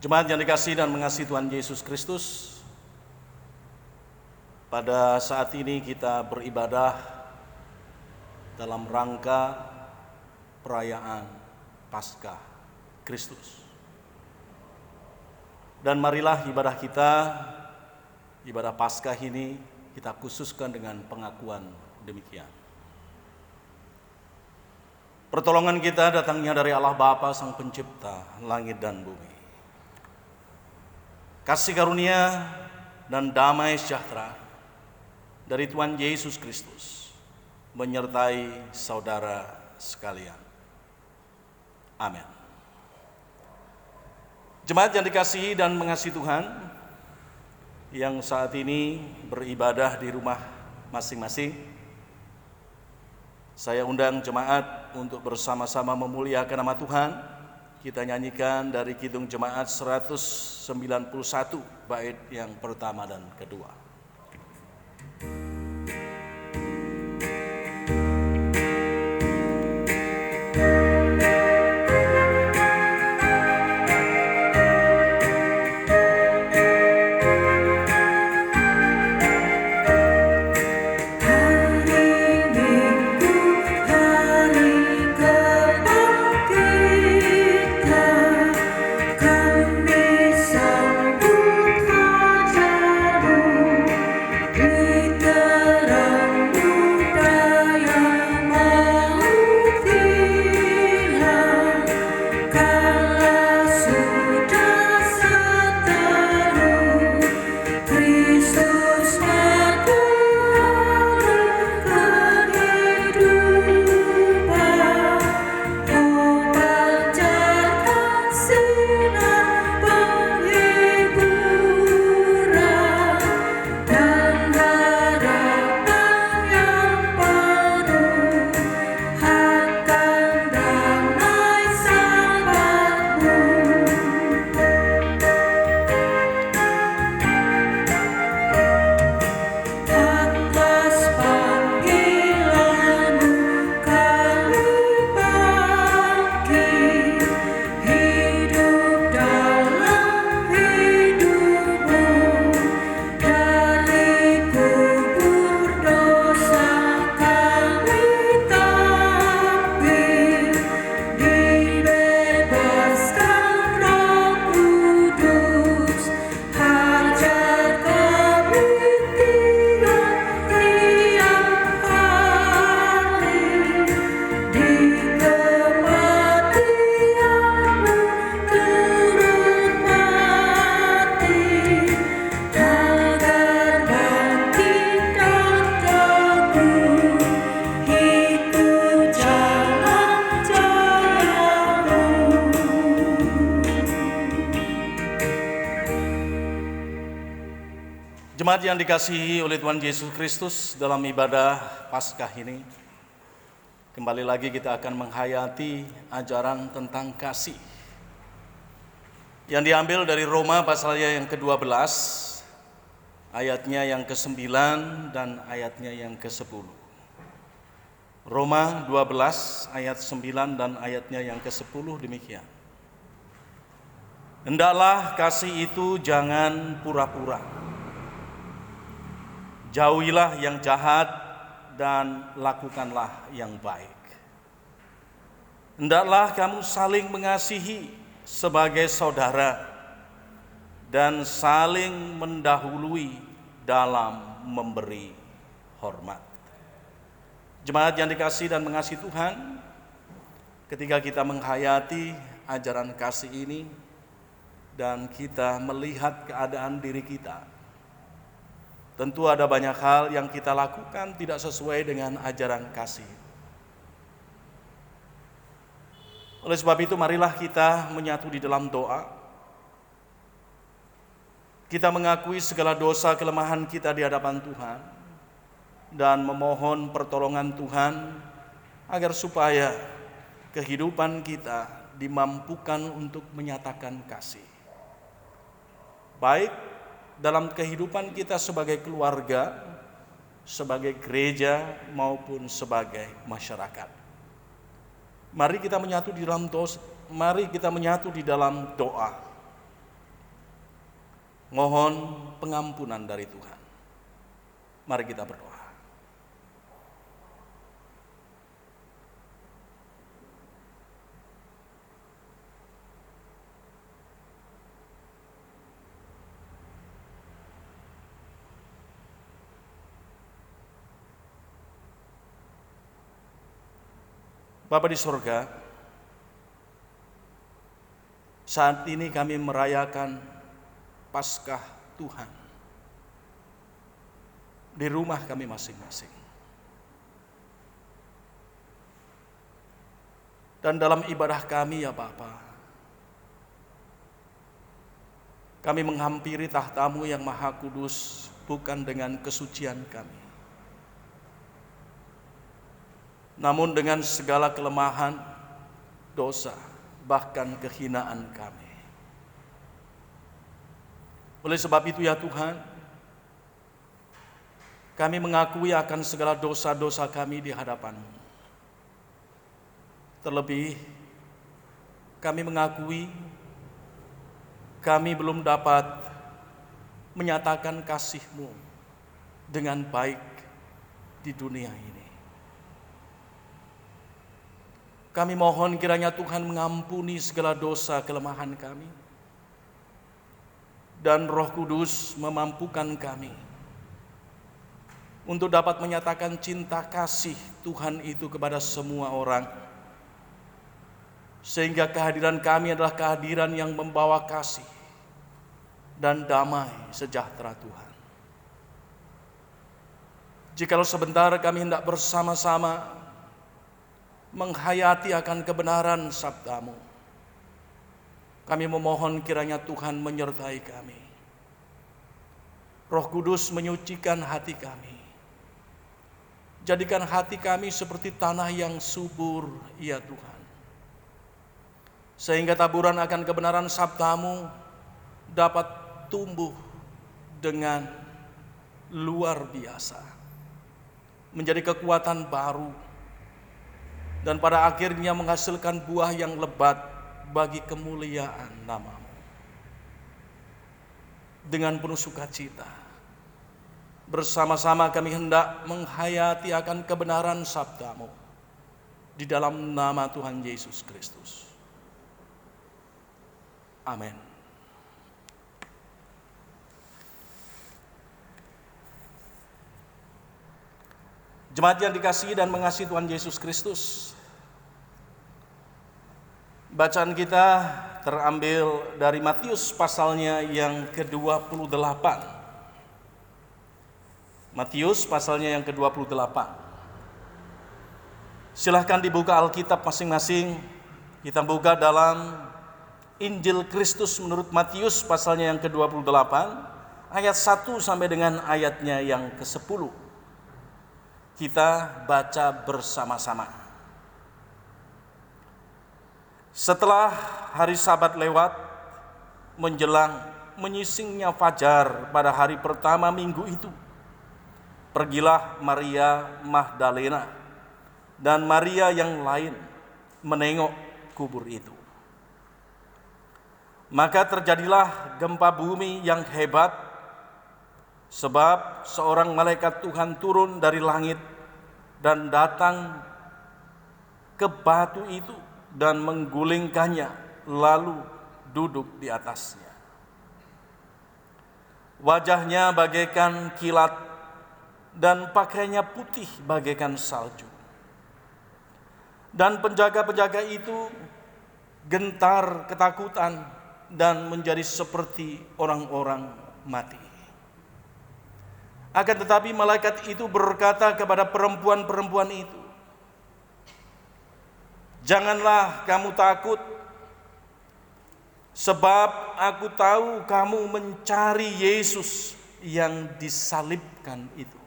Jemaat yang dikasihi dan mengasihi Tuhan Yesus Kristus, pada saat ini kita beribadah dalam rangka perayaan Paskah Kristus. Dan marilah ibadah kita, ibadah Paskah ini kita khususkan dengan pengakuan demikian. Pertolongan kita datangnya dari Allah Bapa Sang Pencipta langit dan bumi. Kasih karunia dan damai sejahtera dari Tuhan Yesus Kristus menyertai saudara sekalian. Amin. Jemaat yang dikasihi dan mengasihi Tuhan, yang saat ini beribadah di rumah masing-masing, saya undang jemaat untuk bersama-sama memuliakan nama Tuhan. Kita nyanyikan dari Kidung Jemaat 191 bait yang pertama dan kedua. Jemaat yang dikasihi oleh Tuhan Yesus Kristus, dalam ibadah Paskah ini, kembali lagi kita akan menghayati ajaran tentang kasih yang diambil dari Roma pasalnya yang ke-12, ayatnya yang ke-9 dan ayatnya yang ke-10. Roma 12 ayat 9 dan ayatnya yang ke-10 demikian. Hendaklah kasih itu jangan pura-pura. Jauhilah yang jahat dan lakukanlah yang baik. Hendaklah kamu saling mengasihi sebagai saudara dan saling mendahului dalam memberi hormat. Jemaat yang dikasihi dan mengasihi Tuhan, ketika kita menghayati ajaran kasih ini dan kita melihat keadaan diri kita, tentu ada banyak hal yang kita lakukan tidak sesuai dengan ajaran kasih. Oleh sebab itu, marilah kita menyatu di dalam doa. Kita mengakui segala dosa kelemahan kita di hadapan Tuhan dan memohon pertolongan Tuhan agar supaya kehidupan kita dimampukan untuk menyatakan kasih. Baik dalam kehidupan kita sebagai keluarga, sebagai gereja, maupun sebagai masyarakat. Mari kita menyatu di dalam doa. Mohon pengampunan dari Tuhan. Mari kita berdoa. Bapa di sorga, saat ini kami merayakan Paskah Tuhan di rumah kami masing-masing. Dan dalam ibadah kami ya Bapa, kami menghampiri tahta-Mu yang Maha Kudus bukan dengan kesucian kami, namun dengan segala kelemahan, dosa, bahkan kehinaan kami. Oleh sebab itu ya Tuhan, kami mengakui akan segala dosa-dosa kami di hadapan-Mu. Terlebih, kami mengakui kami belum dapat menyatakan kasih-Mu dengan baik di dunia ini. Kami mohon kiranya Tuhan mengampuni segala dosa kelemahan kami, dan Roh Kudus memampukan kami untuk dapat menyatakan cinta kasih Tuhan itu kepada semua orang, sehingga kehadiran kami adalah kehadiran yang membawa kasih dan damai sejahtera Tuhan. Jikalau sebentar kami hendak bersama-sama menghayati akan kebenaran sabda-Mu, kami memohon kiranya Tuhan menyertai kami. Roh Kudus menyucikan hati kami. Jadikan hati kami seperti tanah yang subur, ya Tuhan. Sehingga taburan akan kebenaran sabda-Mu dapat tumbuh dengan luar biasa, menjadi kekuatan baru, dan pada akhirnya menghasilkan buah yang lebat bagi kemuliaan nama-Mu. Dengan penuh sukacita, bersama-sama kami hendak menghayati akan kebenaran sabda-Mu di dalam nama Tuhan Yesus Kristus. Amin. Jemaat yang dikasihi dan mengasihi Tuhan Yesus Kristus, bacaan kita terambil dari Matius pasalnya yang ke-28. Matius pasalnya yang ke-28. Silahkan dibuka Alkitab masing-masing. Kita buka dalam Injil Kristus menurut Matius pasalnya yang ke-28, ayat 1 sampai dengan ayatnya yang ke-10. Kita baca bersama-sama. Setelah hari Sabat lewat, menjelang menyisingnya fajar pada hari pertama minggu itu, pergilah Maria Magdalena dan Maria yang lain menengok kubur itu. Maka terjadilah gempa bumi yang hebat, sebab seorang malaikat Tuhan turun dari langit dan datang ke batu itu dan menggulingkannya, lalu duduk di atasnya. Wajahnya bagaikan kilat dan pakaiannya putih bagaikan salju. Dan penjaga-penjaga itu gentar ketakutan dan menjadi seperti orang-orang mati. Akan tetapi malaikat itu berkata kepada perempuan-perempuan itu, "Janganlah kamu takut, sebab aku tahu kamu mencari Yesus yang disalibkan itu.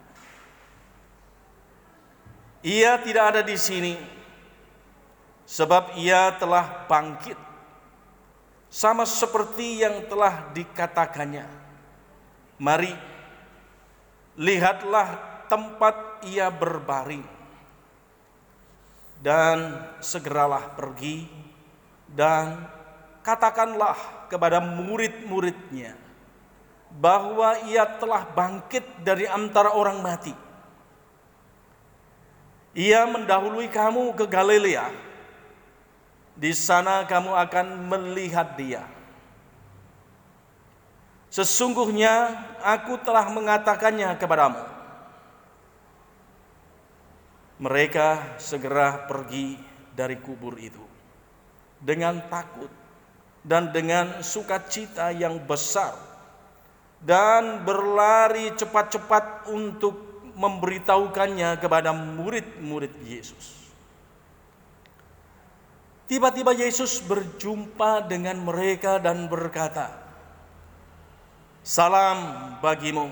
Ia tidak ada di sini, sebab ia telah bangkit, sama seperti yang telah dikatakannya. Mari, lihatlah tempat ia berbaring, dan segeralah pergi dan katakanlah kepada murid-muridnya bahwa ia telah bangkit dari antara orang mati. Ia mendahului kamu ke Galilea. Di sana kamu akan melihat dia. Sesungguhnya aku telah mengatakannya kepadamu. Mereka segera pergi dari kubur itu dengan takut dan dengan sukacita yang besar, dan berlari cepat-cepat untuk memberitahukannya kepada murid-murid Yesus. Tiba-tiba Yesus berjumpa dengan mereka dan berkata, "Salam bagimu."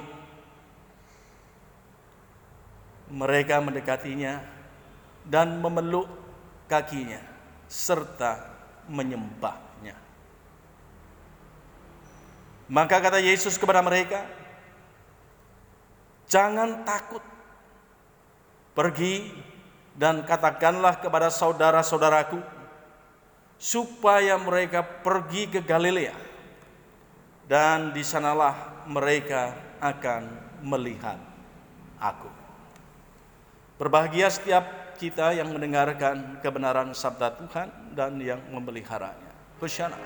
Mereka mendekatinya dan memeluk kakinya serta menyembahnya. Maka kata Yesus kepada mereka, "Jangan takut. Pergi dan katakanlah kepada saudara-saudaraku supaya mereka pergi ke Galilea, dan di sanalah mereka akan melihat aku." Berbahagia setiap kita yang mendengarkan kebenaran sabda Tuhan dan yang memeliharanya. Hosana.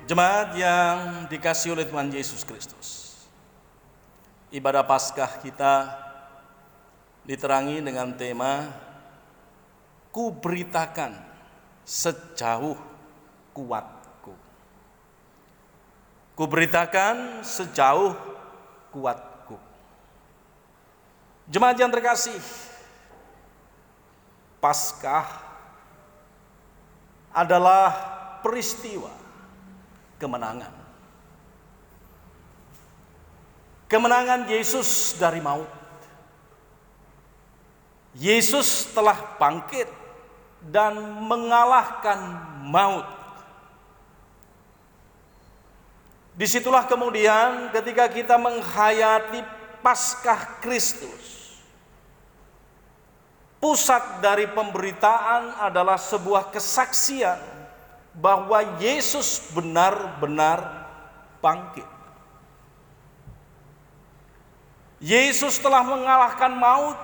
Jemaat yang dikasihi oleh Tuhan Yesus Kristus, ibadah Paskah kita diterangi dengan tema "Kuberitakan sejauh kuatku". Kuberitakan sejauh kuatku. Jemaat yang terkasih, Paskah adalah peristiwa kemenangan. Kemenangan Yesus dari maut. Yesus telah bangkit dan mengalahkan maut. Disitulah kemudian ketika kita menghayati Paskah Kristus, pusat dari pemberitaan adalah sebuah kesaksian bahwa Yesus benar-benar bangkit. Yesus telah mengalahkan maut.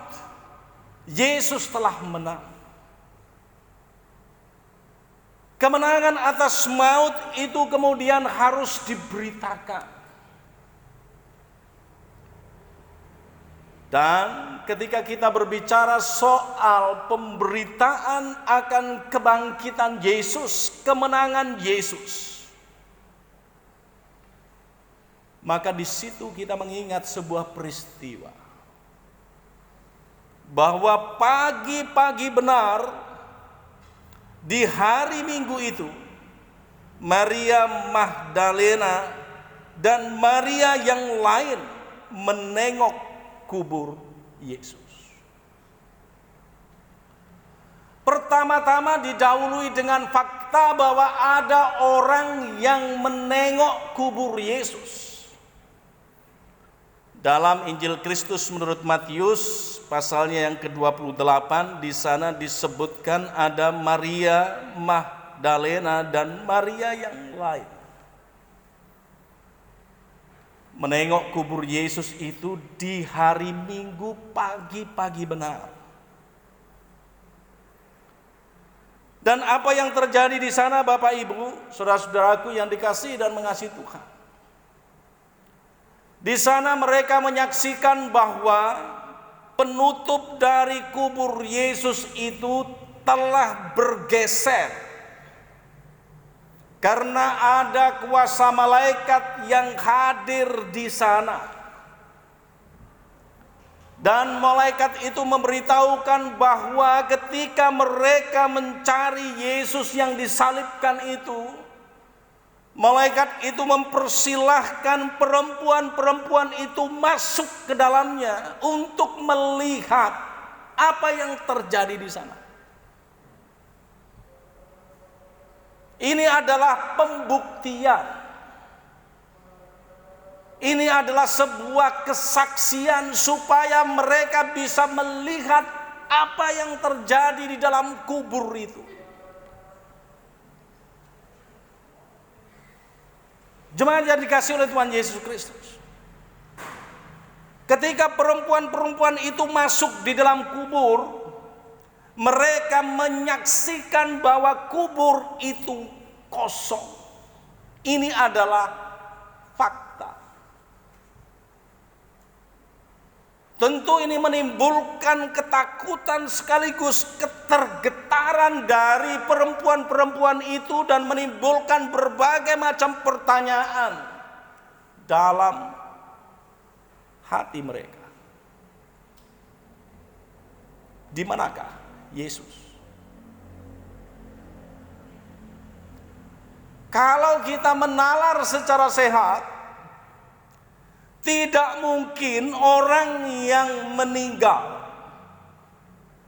Yesus telah menang. Kemenangan atas maut itu kemudian harus diberitakan. Dan ketika kita berbicara soal pemberitaan akan kebangkitan Yesus, kemenangan Yesus, maka di situ kita mengingat sebuah peristiwa bahwa pagi-pagi benar di hari Minggu itu, Maria Magdalena dan Maria yang lain menengok kubur Yesus. Pertama-tama didahului dengan fakta bahwa ada orang yang menengok kubur Yesus. Dalam Injil Kristus menurut Matius pasalnya yang ke-28, di sana disebutkan ada Maria Magdalena dan Maria yang lain menengok kubur Yesus itu di hari Minggu pagi-pagi benar. Dan apa yang terjadi di sana, Bapak Ibu, saudara-saudaraku yang dikasihi dan mengasihi Tuhan? Di sana mereka menyaksikan bahwa penutup dari kubur Yesus itu telah bergeser. Karena ada kuasa malaikat yang hadir di sana. Dan malaikat itu memberitahukan bahwa ketika mereka mencari Yesus yang disalibkan itu, Malaikat itu mempersilahkan perempuan-perempuan itu masuk ke dalamnya untuk melihat apa yang terjadi di sana. Ini adalah pembuktian. Ini adalah sebuah kesaksian supaya mereka bisa melihat apa yang terjadi di dalam kubur itu. Jemaat yang dikasihi oleh Tuhan Yesus Kristus, ketika perempuan-perempuan itu masuk di dalam kubur, mereka menyaksikan bahwa kubur itu kosong. Ini adalah fakta. Tentu ini menimbulkan ketakutan sekaligus ketergetaran dari perempuan-perempuan itu dan menimbulkan berbagai macam pertanyaan dalam hati mereka. Di manakah Yesus? Kalau kita menalar secara sehat, tidak mungkin orang yang meninggal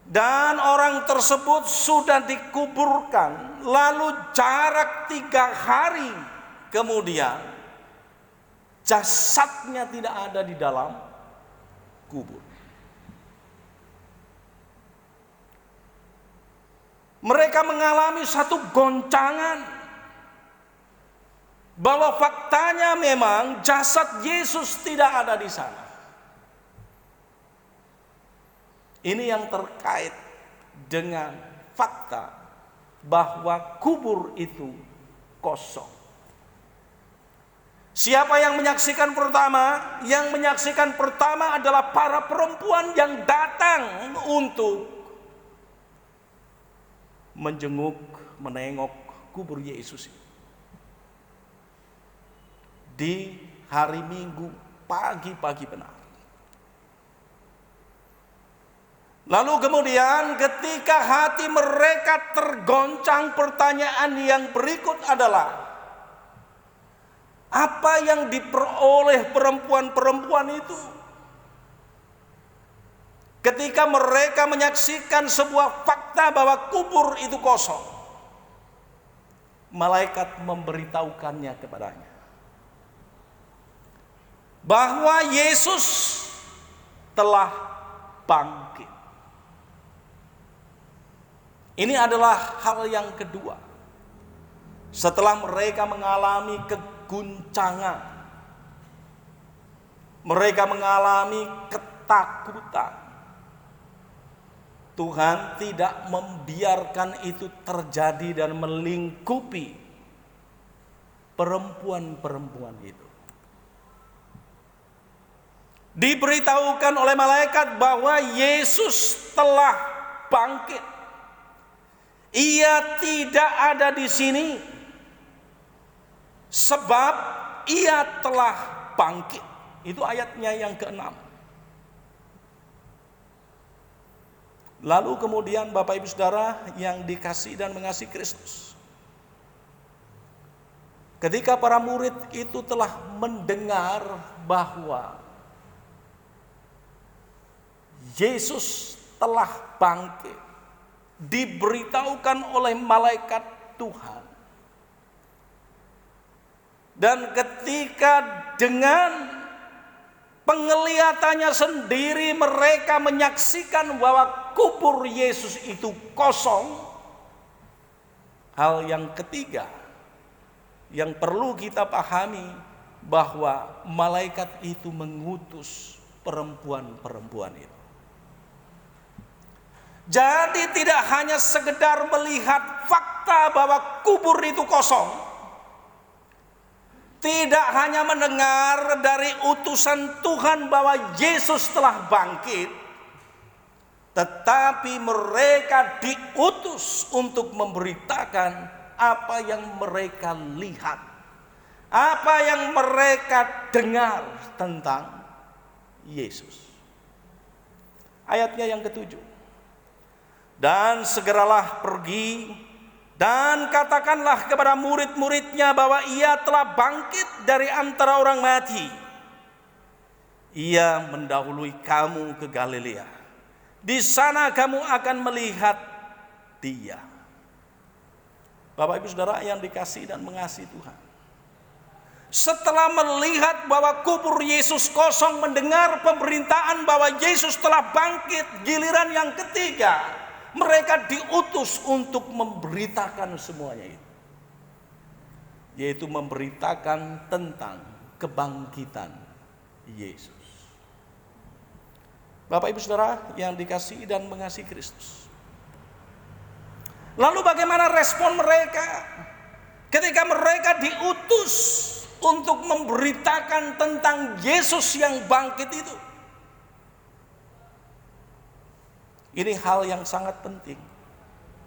dan orang tersebut sudah dikuburkan, lalu jarak 3 hari kemudian jasadnya tidak ada di dalam kubur. Mereka mengalami satu goncangan bahwa faktanya memang jasad Yesus tidak ada di sana. Ini yang terkait dengan fakta bahwa kubur itu kosong. Siapa yang menyaksikan pertama? Yang menyaksikan pertama adalah para perempuan yang datang untuk menjenguk, menengok kubur Yesus itu. Di hari Minggu pagi-pagi benar. Lalu kemudian ketika hati mereka tergoncang, pertanyaan yang berikut adalah, apa yang diperoleh perempuan-perempuan itu ketika mereka menyaksikan sebuah fakta bahwa kubur itu kosong? Malaikat memberitahukannya kepadanya bahwa Yesus telah bangkit. Ini adalah hal yang kedua. Setelah mereka mengalami keguncangan, mereka mengalami ketakutan, Tuhan tidak membiarkan itu terjadi dan melingkupi perempuan-perempuan itu. Diberitahukan oleh malaikat bahwa Yesus telah bangkit. Ia tidak ada di sini sebab ia telah bangkit. Itu ayatnya yang ke-6. Lalu kemudian Bapak Ibu Saudara yang dikasihi dan mengasihi Kristus, ketika para murid itu telah mendengar bahwa Yesus telah bangkit, diberitahukan oleh malaikat Tuhan. Dan ketika dengan penglihatannya sendiri mereka menyaksikan bahwa kubur Yesus itu kosong, hal yang ketiga yang perlu kita pahami bahwa malaikat itu mengutus perempuan-perempuan itu. Jadi tidak hanya sekedar melihat fakta bahwa kubur itu kosong, tidak hanya mendengar dari utusan Tuhan bahwa Yesus telah bangkit, tetapi mereka diutus untuk memberitakan apa yang mereka lihat, apa yang mereka dengar tentang Yesus. Ayatnya yang ke-7. Dan segeralah pergi Dan katakanlah kepada murid-muridnya bahwa ia telah bangkit dari antara orang mati. Ia mendahului kamu ke Galilea. Di sana kamu akan melihat dia. Bapak Ibu Saudara yang dikasihi dan mengasihi Tuhan. Setelah melihat bahwa kubur Yesus kosong, mendengar pemberitaan bahwa Yesus telah bangkit, giliran yang ketiga, mereka diutus untuk memberitakan semuanya itu. Yaitu memberitakan tentang kebangkitan Yesus. Bapak Ibu Saudara yang dikasihi dan mengasihi Kristus. Lalu bagaimana respon mereka ketika mereka diutus untuk memberitakan tentang Yesus yang bangkit itu? Ini hal yang sangat penting,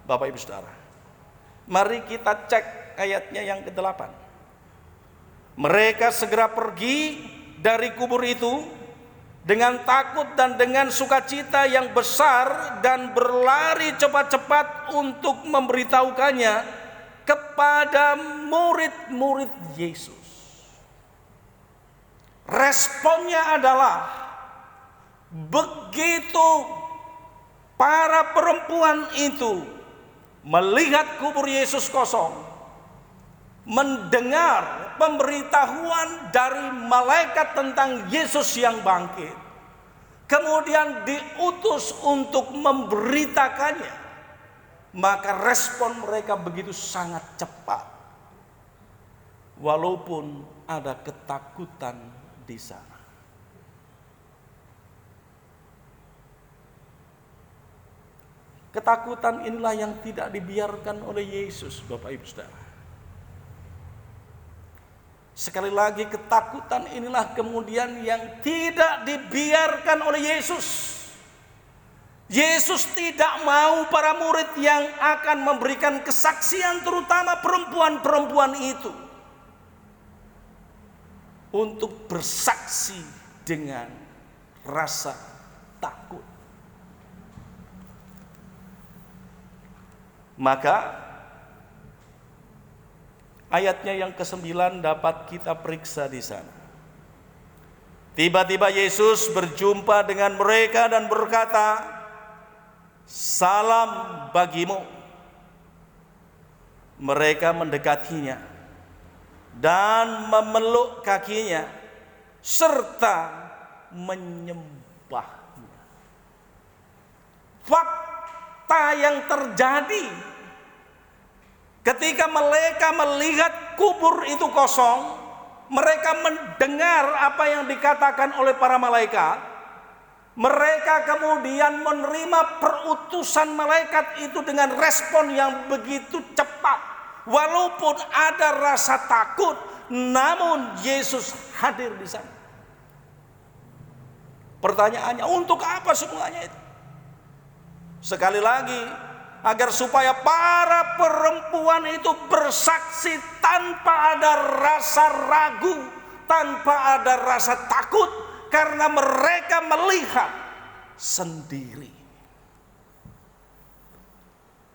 Bapak Ibu Saudara. Mari kita cek ayatnya yang ke-8. Mereka segera pergi dari kubur itu dengan takut dan dengan sukacita yang besar, dan berlari cepat-cepat untuk memberitahukannya kepada murid-murid Yesus. Responnya adalah begitu para perempuan itu melihat kubur Yesus kosong, mendengar pemberitahuan dari malaikat tentang Yesus yang bangkit, kemudian diutus untuk memberitakannya, maka respon mereka begitu sangat cepat. Walaupun ada ketakutan di sana. Ketakutan inilah yang tidak dibiarkan oleh Yesus, Bapak Ibu Saudara. Sekali lagi, ketakutan inilah kemudian yang tidak dibiarkan oleh Yesus. Yesus tidak mau para murid yang akan memberikan kesaksian, terutama perempuan-perempuan itu, untuk bersaksi dengan rasa takut. Maka ayatnya yang ke-9 dapat kita periksa di sana. Tiba-tiba Yesus berjumpa dengan mereka dan berkata, "Salam bagimu." Mereka mendekatinya dan memeluk kakinya serta menyembahnya. Fakta yang terjadi ketika mereka melihat kubur itu kosong, mereka mendengar apa yang dikatakan oleh para malaikat. Mereka kemudian menerima perutusan malaikat itu dengan respon yang begitu cepat. Walaupun ada rasa takut, namun Yesus hadir di sana. Pertanyaannya, untuk apa semuanya itu? Sekali lagi, agar supaya para perempuan itu bersaksi tanpa ada rasa ragu, tanpa ada rasa takut, karena mereka melihat sendiri.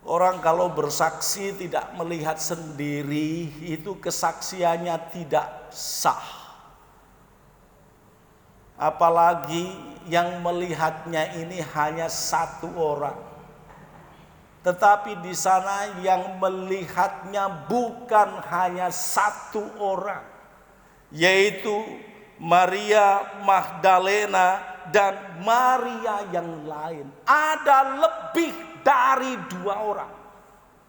Orang kalau bersaksi tidak melihat sendiri, itu kesaksiannya tidak sah. Apalagi yang melihatnya ini hanya satu orang. Tetapi di sana yang melihatnya bukan hanya satu orang, yaitu Maria Magdalena dan Maria yang lain. Ada lebih dari 2 orang,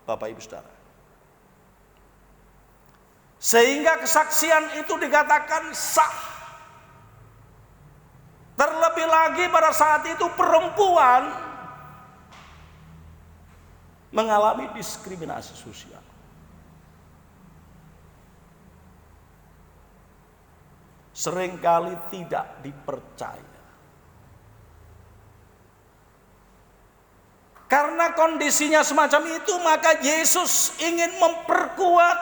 Bapak Ibu Saudara. Sehingga kesaksian itu dikatakan sah. Terlebih lagi pada saat itu perempuan mengalami diskriminasi sosial. Seringkali tidak dipercaya. Karena kondisinya semacam itu, maka Yesus ingin memperkuat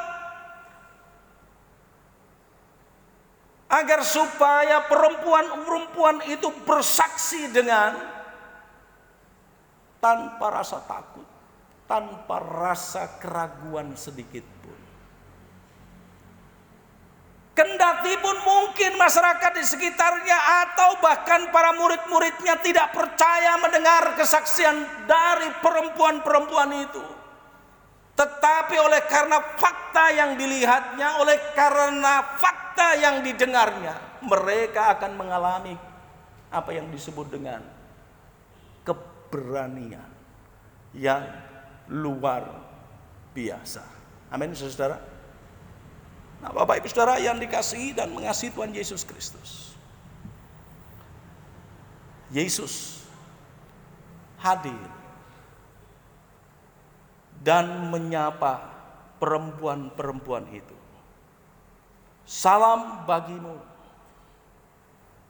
agar supaya perempuan-perempuan itu bersaksi dengan tanpa rasa takut, tanpa rasa keraguan sedikit pun. Kendati pun mungkin masyarakat di sekitarnya atau bahkan para murid-muridnya tidak percaya mendengar kesaksian dari perempuan-perempuan itu. Tetapi oleh karena fakta yang dilihatnya, oleh karena fakta yang didengarnya, mereka akan mengalami apa yang disebut dengan keberanian yang luar biasa. Amin, saudara. Nah, Bapak Ibu Saudara yang dikasihi dan mengasihi Tuhan Yesus Kristus. Yesus hadir dan menyapa perempuan-perempuan itu. Salam bagimu.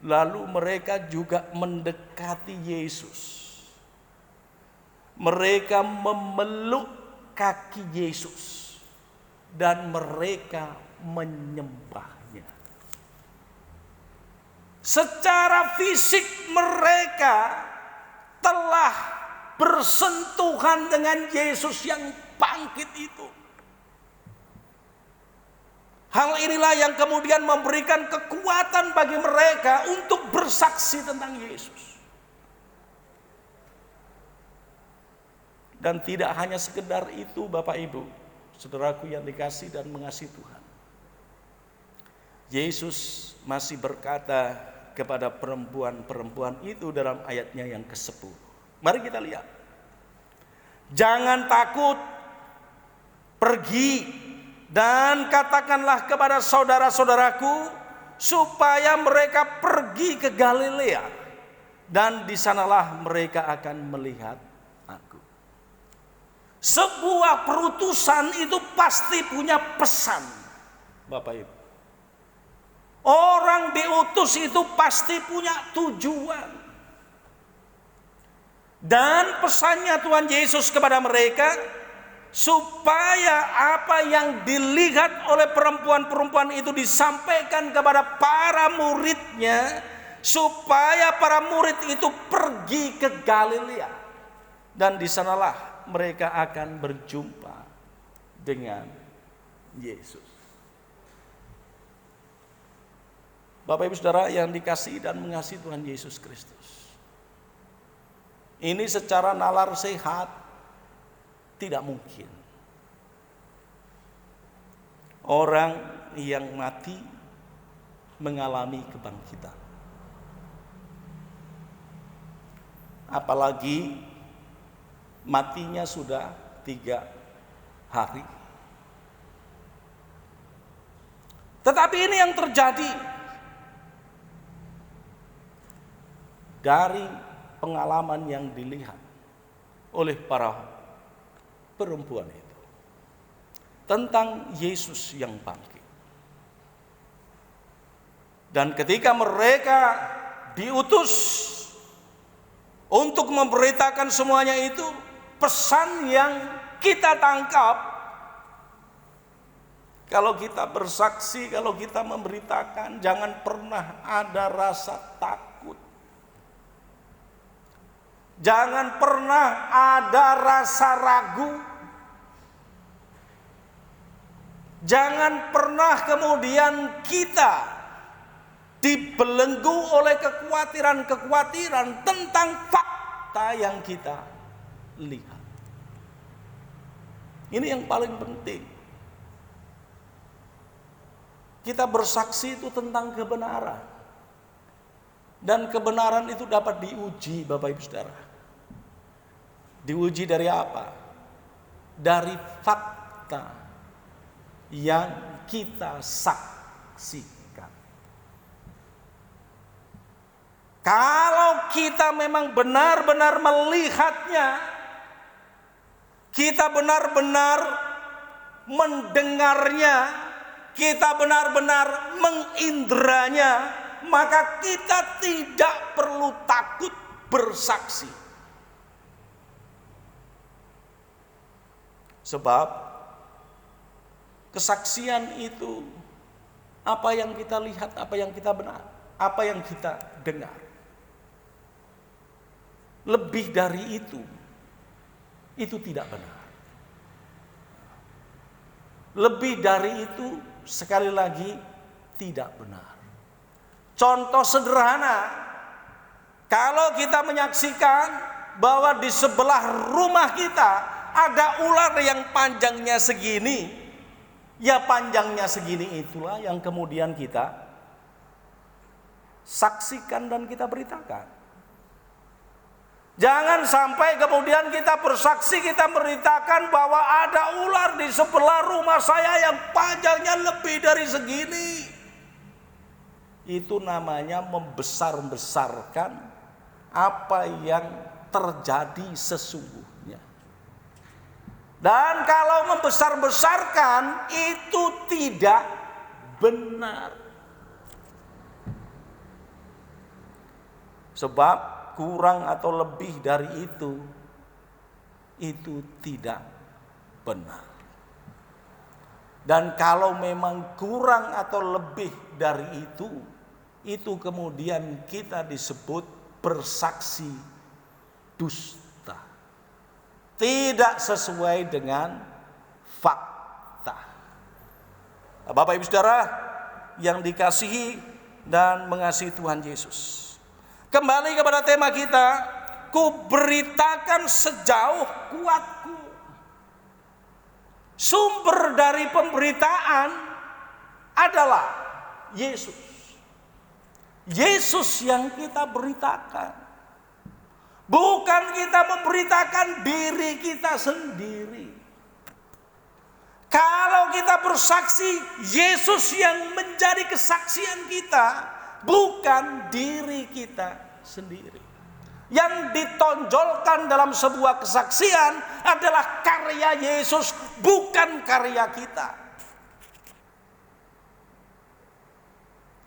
Lalu mereka juga mendekati Yesus. Mereka memeluk kaki Yesus dan mereka menyembahnya. Secara fisik mereka telah bersentuhan dengan Yesus yang bangkit itu. Hal inilah yang kemudian memberikan kekuatan bagi mereka untuk bersaksi tentang Yesus. Dan tidak hanya sekedar itu, Bapak Ibu, saudaraku yang dikasihi dan mengasihi Tuhan. Yesus masih berkata kepada perempuan-perempuan itu dalam ayatnya yang ke-10. Mari kita lihat. Jangan takut, pergi dan katakanlah kepada saudara-saudaraku supaya mereka pergi ke Galilea dan di sanalah mereka akan melihat aku. Sebuah perutusan itu pasti punya pesan, Bapak Ibu. Orang diutus itu pasti punya tujuan. Dan pesannya Tuhan Yesus kepada mereka, supaya apa yang dilihat oleh perempuan-perempuan itu disampaikan kepada para muridnya, supaya para murid itu pergi ke Galilea. Dan di sanalah mereka akan berjumpa dengan Yesus. Bapak Ibu Saudara yang dikasihi dan mengasihi Tuhan Yesus Kristus. Ini secara nalar sehat tidak mungkin. Orang yang mati mengalami kebangkitan. Apalagi matinya sudah 3 hari. Tetapi ini yang terjadi dari pengalaman yang dilihat oleh para perempuan itu tentang Yesus yang bangkit. Dan ketika mereka diutus untuk memberitakan semuanya itu, pesan yang kita tangkap kalau kita bersaksi, kalau kita memberitakan, jangan pernah ada rasa takut. Jangan pernah ada rasa ragu. Jangan pernah kemudian kita dibelenggu oleh kekhawatiran-kekhawatiran tentang fakta yang kita lihat. Ini yang paling penting. Kita bersaksi itu tentang kebenaran. Dan kebenaran itu dapat diuji, Bapak Ibu Saudara. Diuji dari apa? Dari fakta yang kita saksikan. Kalau kita memang benar-benar melihatnya, kita benar-benar mendengarnya, kita benar-benar mengindranya, maka kita tidak perlu takut bersaksi. Sebab kesaksian itu apa yang kita lihat, apa yang kita benar, apa yang kita dengar. Lebih dari itu tidak benar. Lebih dari itu sekali lagi tidak benar. Contoh sederhana, kalau kita menyaksikan bahwa di sebelah rumah kita ada ular yang panjangnya segini, ya panjangnya segini itulah yang kemudian kita saksikan dan kita beritakan. Jangan sampai kemudian kita bersaksi, kita beritakan bahwa ada ular di sebelah rumah saya yang panjangnya lebih dari segini. Itu namanya membesar-besarkan apa yang terjadi sesungguhnya. Dan kalau membesar-besarkan itu tidak benar. Sebab kurang atau lebih dari itu tidak benar. Dan kalau memang kurang atau lebih dari itu kemudian kita disebut bersaksi dusta. Tidak sesuai dengan fakta. Bapak Ibu Saudara yang dikasihi dan mengasihi Tuhan Yesus. Kembali kepada tema kita, ku beritakan sejauh kuatku. Sumber dari pemberitaan adalah Yesus. Yesus yang kita beritakan. Bukan kita memberitakan diri kita sendiri. Kalau kita bersaksi, Yesus yang menjadi kesaksian kita, bukan diri kita sendiri. Yang ditonjolkan dalam sebuah kesaksian adalah karya Yesus, bukan karya kita.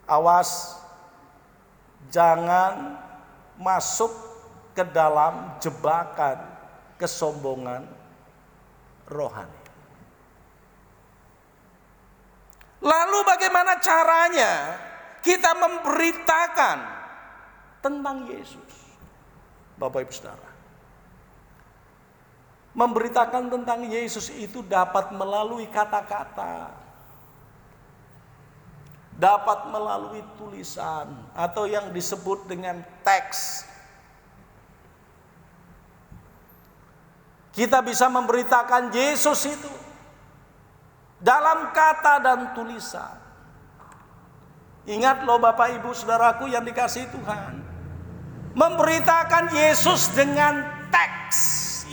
Awas, jangan masuk ke dalam jebakan kesombongan rohani. Lalu bagaimana caranya kita memberitakan tentang Yesus? Bapak Ibu Saudara, memberitakan tentang Yesus itu dapat melalui kata-kata, dapat melalui tulisan atau yang disebut dengan teks. Kita bisa memberitakan Yesus itu dalam kata dan tulisan. Ingat loh Bapak Ibu Saudaraku yang dikasihi Tuhan, memberitakan Yesus dengan teks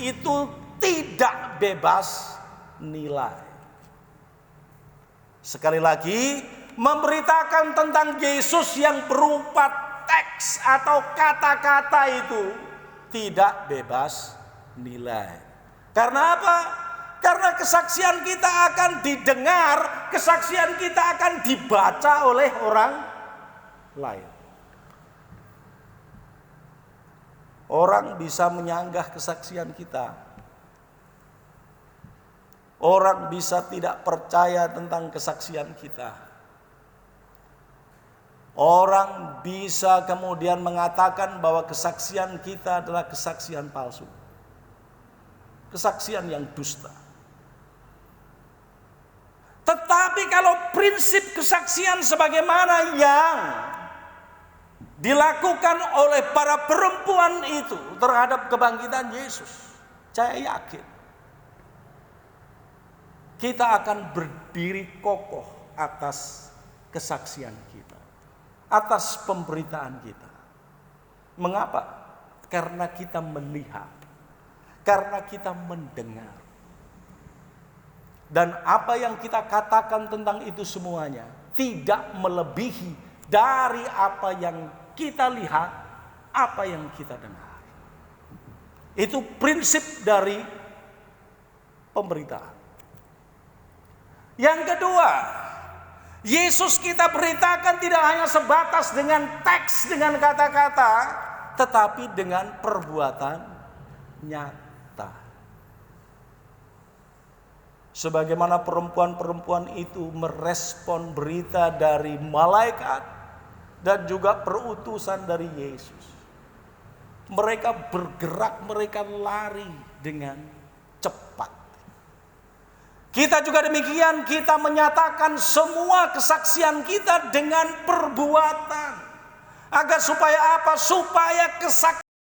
itu tidak bebas nilai. Sekali lagi, memberitakan tentang Yesus yang berupa teks atau kata-kata itu tidak bebas nilai. Karena apa? Karena kesaksian kita akan didengar, kesaksian kita akan dibaca oleh orang lain. Orang bisa menyanggah kesaksian kita. Orang bisa tidak percaya tentang kesaksian kita. Orang bisa kemudian mengatakan bahwa kesaksian kita adalah kesaksian palsu. Kesaksian yang dusta. Tetapi kalau prinsip kesaksian sebagaimana yang dilakukan oleh para perempuan itu terhadap kebangkitan Yesus, saya yakin kita akan berdiri kokoh atas kesaksian kita, atas pemberitaan kita. Mengapa? Karena kita melihat, karena kita mendengar. Dan apa yang kita katakan tentang itu semuanya tidak melebihi dari apa yang kita lihat, apa yang kita dengar. Itu prinsip dari pemberitaan. Yang kedua, Yesus kita beritakan tidak hanya sebatas dengan teks, dengan kata-kata, tetapi dengan perbuatan nyata. Sebagaimana perempuan-perempuan itu merespon berita dari malaikat dan juga perutusan dari Yesus. Mereka bergerak, mereka lari dengan cepat. Kita juga demikian, kita menyatakan semua kesaksian kita dengan perbuatan. Agar supaya apa? Supaya kesaksian